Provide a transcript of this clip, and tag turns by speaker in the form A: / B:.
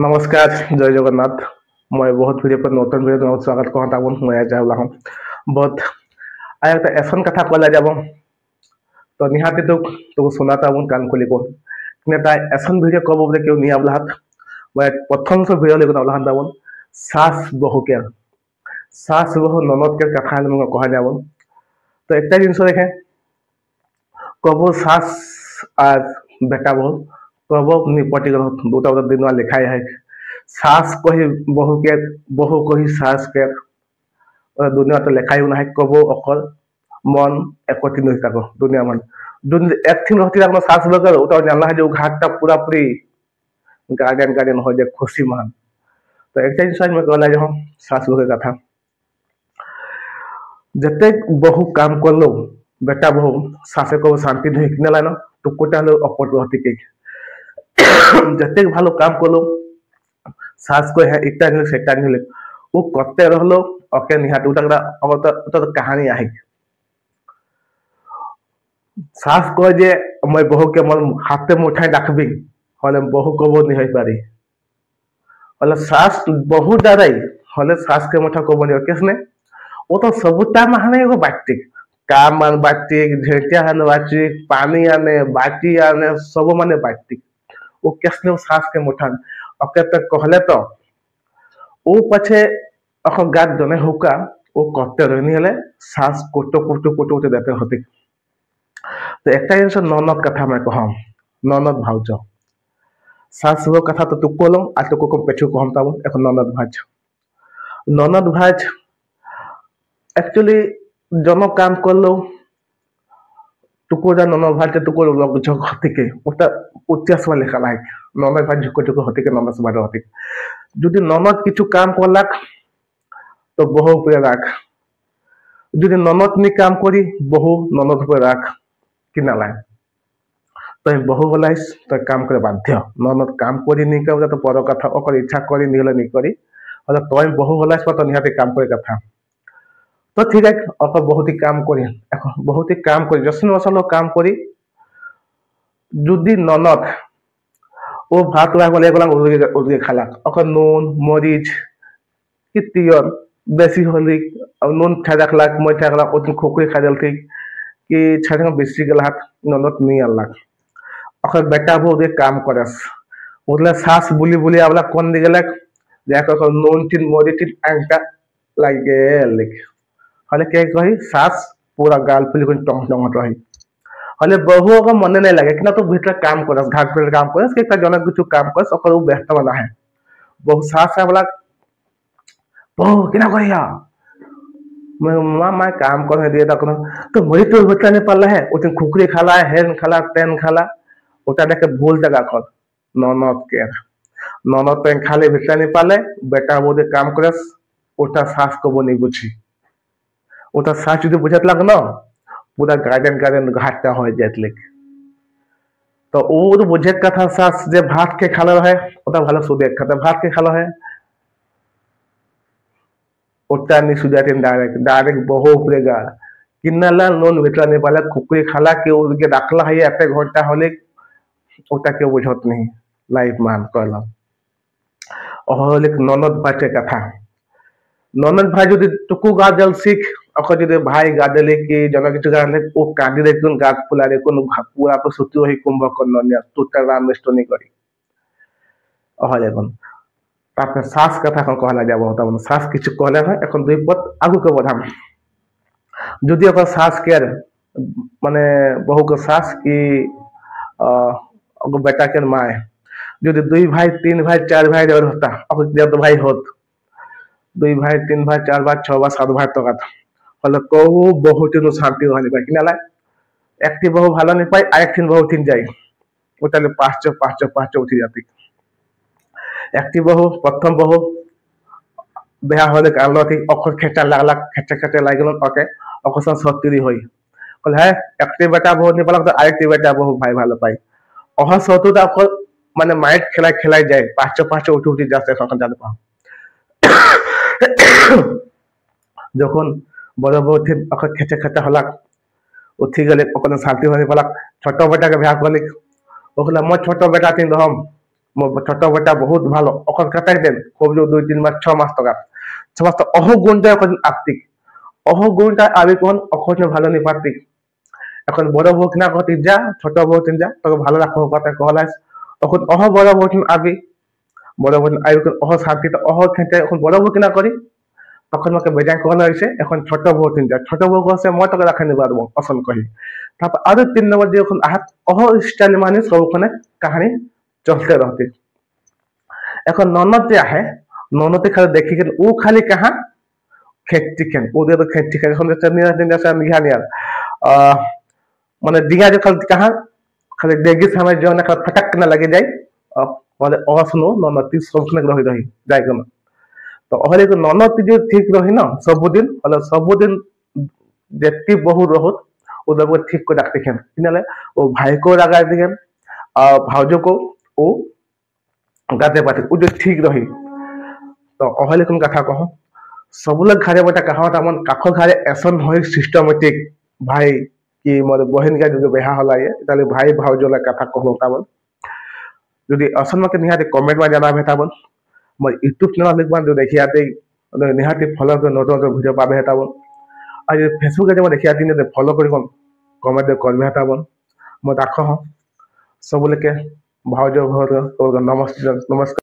A: নমস্কাৰ জয় জগন্নাথ। মই বহুত ভিডিঅ' पर নতুন ভিডিঅ' তোমাক স্বাগত কৰোঁ। তাবন মই যাও লাহম बहुत आया একটা এসন কথা কলা যাব তো নিহাতে তো শোনাতা বন কান খুলি কো কিন্তু তাই এসন ভিডিও কব বলে কেউ নিয়া বলাত মই প্রথম সব ভিডিও লেগো বলাত দাবন সাস বহুকে সাস বহু ননদকে কথা মই কহা যাব তো একটা জিনিস দেখে কব সাস আর বেটা বহু कब निपटी गल दूटा दिन लिखाई है सास कही बहु कही सास के दुनिया तो लिखाई ना कब अकल मन एकठी नहीं थाको दुनिया मन एक थी रहती सास बगल जानला है जो घाटा पूरा पूरी गार्डन गार्डन हो जाए खुशी मान तो एक जिन मैं कहला जो सास बगल कथा जते बहु काम कर लो बेटा बहु सासे को शांति नहीं किने लाइन टुकुटा लो अपट रहती के जते भालो काम करलो सास को है एकटा नहीं सेटा नहीं वो करते रहलो ओके निहात उटा अब तो कहानी आहे सास को जे मैं बहु के मन हाथे मुठाई डाकबी हले बहु को नहीं होई पारी हले सास बहु दादाई हले सास के मुठा को बनी केसने वो तो सबुता माने एगो बाटी काम मान बाटी झेटिया हन बाटी पानी आने बाटी आने सब माने बाटी वो कैसने सास के मुठान अके तक कहले तो वो पछे अख गात दने हुका वो करते रहनी हले सास कोटो कोटो कोटो कोटो देते होती तो एकटा जिनिस ननद कथा मैं कहम ननद भाउज सास वो कथा तो तुको लम आ तुको को पेठु कहम ताबो एक ननद भाज एक्चुअली जनो काम करलो तुको जा ननद भाज तुको लग झक हतिके ओटा उच्चास वाले खलाय ननद भाज झुको झुको हतिके ननद सबाद हतिके যদি ননদ কিছু কাম করলাক তো বহু উপরে রাখ যদি ননদ নি কাম করি বহু ননদ উপরে রাখ কিনা লাই তো বহু বলাইস তো কাম করে বাধ্য ননদ কাম করি নি কাম তো পর কথা ওকর ইচ্ছা করি নিলে নি করি হলে তো বহু বলাইস তো নিহাতে কাম করে কথা তো ঠিক আছে ওকর বহুতই কাম করি এখন বহুতই কাম করি যখন মশালো কাম করি যদি ননদ वो भात वाले उलगे खाला अकर नून मरीच कितियन बेसी होली नून खा रखलाक मैं खा रखलाक ओतन खोखरी खा देलथि कि छाने बेसी गेल हाथ ननद नहीं आलाक अकर बेटा बो दे काम करस मतलब सास बुली बुली आवला कोन दे गेलक जाक अकर नून तिन मरीच तिन आंटा लागे लिख हले के कही सास पूरा गाल फुली कोन टंग टंग रही हले बहु का मन नहीं लगे कि ना तो भीतर काम करस घाट पर काम करस के जनक कुछ काम करस ओकर वो व्यस्त वाला है बहु सास वाला बहु किना करिया मैं काम कर दिए तो वही तो बच्चा नहीं पाला है उतन खुकरी खाला हेन खाला पेन खाला उटा देखे भूल जगह खल ननद के ननद पेन खाले भीतर नहीं पाले बेटा वो दे काम करस उटा सास को वो नहीं बुझी उटा सास जो बुझत लग ना पूरा गार्डन गार्डन घाटा हो जाए तो वो बुझे कथा सास जे भात के खालो है ओटा भालो सुदे खाता भात के खालो है ओटा नि सुदातिन डायरेक्ट बहु उपरेगा किन्नाला नोन भेटला ने पाला कुकुरी खाला के उनके दाखला है एक घंटा होले ओटा के बुझत नहीं लाइफ मान कहला ओहले ननद बाटे कथा ननद भाई जो टुकु गा जल सीख अखर जो भाई गादले कि जना किछु गाले ओ कांदी रे कोन गात फुला रे कोन पूरा तो सुति होई कुंभकर्ण न टोटा राम स्टोनी करी अहले कोन तापर सास कथा कोन कहला जाबो त सास किछु कहले है এখন দুই পথ আগু के बढ़ाम যদি अगर सास के माने बहु के सास की अगर बेटा के माय যদি দুই भाई तीन भाई चार भाई और होता अगर जब भाई होत दुई भाई तीन भाई चार भाई छह भाई सात भाई तो कथा हले कहू बहुत नो शांति रहनी पाई किनाला एकटी बहु भालो नहीं पाई आरेक तीन बहु तीन जाई ओटाले पांच उठी जाती एकटी बहु प्रथम बहु बेहा होले कालो थी अखर खेचा लागला खेचा लागल ओके अकसन सत्तरी होई कहले है एकटी बेटा बहु नहीं पाला तो आरेकटी बेटा बहु भाई भालो पाई अह सतुता माने माइट खेलाई जाए पांच उठी जाते सखन जाते पा যখন বড় বউ থিন অক খেচে খেচে হলাক উঠি গেলে ওখানে শান্তি হয়ে পালাক ছোট বেটাকে বিয়া করলি ওখানে মই ছোট বেটা থিন হম छोट बेटा बहुत ভালো অকন কাটাই দেন খুব জোর 2-3 মাস 6 মাস টাকা 6 মাস তো অহগুণটা এখন আর্থিক অহগুণটা আবে কোন অখন ভালো নি পার্থিক এখন বড় হোক না কত যা ছোট হোক যা তোকে ভালো রাখবো কথা কলাস তখন বড় হোক আবি বড় হোক আই অহ শান্তি তো খেতে এখন বড় হোক না করি তখন আমাকে বেজায় কলা হয়েছে এখন ছোট বউ যা ছোট বউ আছে মই তোকে রাখাই নিতে পারবো পছন্দ করি তারপর আরো 3 নম্বর যে এখন আহাত স্টাইল মানে সবখানে কাহিনী চলতে রহতে এখন ননদ যে আহে ননদে খালি দেখি ও খালি কাহা খেটটি খেন ওদের তো খেটটি খেন এখন নিহানিয়ার আহ মানে দিঘা যে খালি কাহা খালি দেগি সময় যে অনেক ফটাক না লাগে যায় মানে অহসনো ননদ সবখানে রহি রহি যায় কেন তো হলে ননদ যে ঠিক রহি না सबुदिन হলে सबुदिन যেটি বহু রহুত ওদেরকে ঠিক করে রাখতে খেন কিনালে ও ভাইকেও রাগায় দিকেন ভাউজকেও ও গাতে পাতে ও যে ঠিক রহি তো অহলে কোন কথা কহ सबुले घरे बेटा कहा मन काख घरे एसन है सिस्टमेटिक भाई कि मोर बहन का जो बेहा हला ये ताले भाई भाउजला कथा कहलो ताबन যদি असन मके निहाते कमेंट में जाना भेटाबन मोर यूट्यूब चैनल लिखबान जो देखियाते निहाते फॉलो कर नोट वीडियो पाबे हेताबन और फेसबुक जे देखियाते ने फॉलो कर कमेंट कर हेताबन मो दाखो सबुले के भाउज घर नमस्कार नमस्कार।